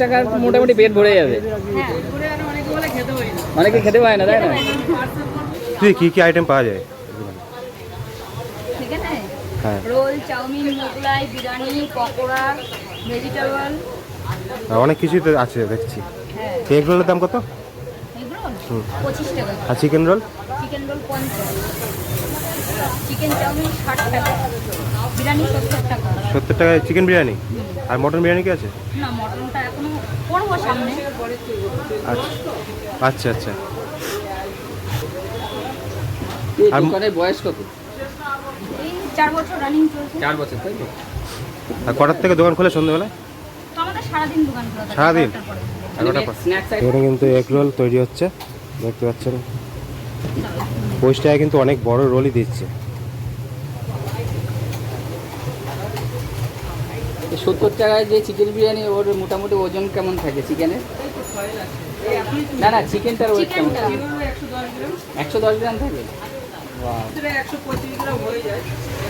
টাকার মোটামুটি পেট ভরে যাবে। অনেকে খেতে পায় না, তাই না? তুই কি কি আইটেম পাওয়া যায়? হ্যাঁ, roll, chow mein, Mughlai, biryani, pakora, vegetable, অনেক কিছুই তো আছে দেখছি। হ্যাঁ। এগ রোলের দাম কত? এগ রোল 25 টাকা, আর chicken roll? Chicken roll 50, chicken chowmein 60 টাকা, বিরিয়ানি 70 টাকা। 70 টাকায় চিকেন বিরিয়ানি। আর মটন বিরিয়ানি কি আছে? না, মটনটা এখনো করবো সামনে। আচ্ছা আচ্ছা আচ্ছা। আর দোকানের বয়স কত? এই 4 বছর রানিং চলছে। 4 বছর, তাই তো? আর কটার থেকে দোকান খোলে সন্ধ্যেবেলায়? তো আমাদের সারাদিন দোকান খোলা থাকে। সারাদিন? 11টার পরে। 11টা পর। স্ন্যাক্স এখানে কিন্তু এগ রোল তৈরি হচ্ছে, দেখতে পাচ্ছেন। 25 টাকায় কিন্তু অনেক বড় রোলই দিচ্ছে। 70 টাকায় যে চিকেন বিরিয়ানি, ওর মোটামুটি ওজন কেমন থাকে চিকেনের? না না, চিকেনটার ওয়েট কেমন থাকে? 110 গ্রাম থাকে।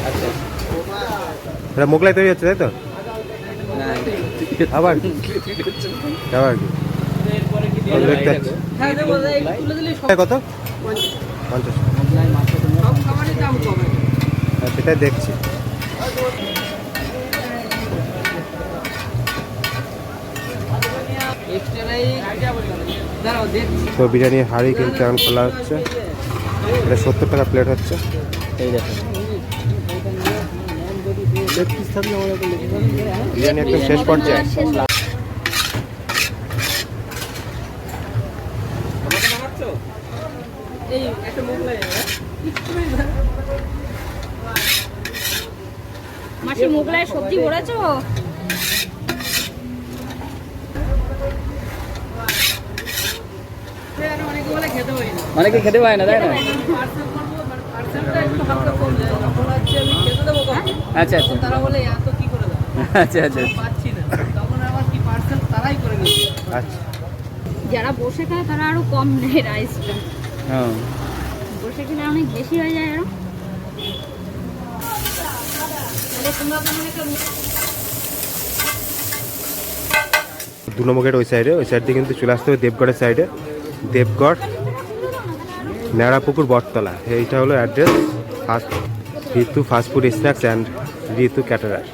আচ্ছা, এটা মোগলাই তৈরি হচ্ছে, তাই তো? না আবার আবার কি দেখতে পাচ্ছি। কত? 50। হ্যাঁ, সেটাই দেখছি। তো বিরিয়ানির হাঁড়ি কিন্তু এখন খোলা হচ্ছে। এটা 70 টাকা প্লেট হচ্ছে। এই দেখো, বিরিয়ানি একদম শেষ পর্যায়ে। মাসি মোগলাই সবজি ভরেছো? অনেকে খেতে পায় না, তাই না? আচ্ছা আচ্ছা আচ্ছা আচ্ছা। আচ্ছা, যারা বসে খায় তারা আরো কম নেয় রাইসটা। হ্যাঁ, বসে খেলে অনেক বেশি হয়ে যায় আরো। দু নম্বর গেট ওই সাইড দিয়ে কিন্তু চলে আসতে হবে দেবগড়ের সাইডে। দেবগড় ন্যাড়াপুকুর বটতলা, এইটা হলো address. Ritu fast food snacks and Ritu caterer.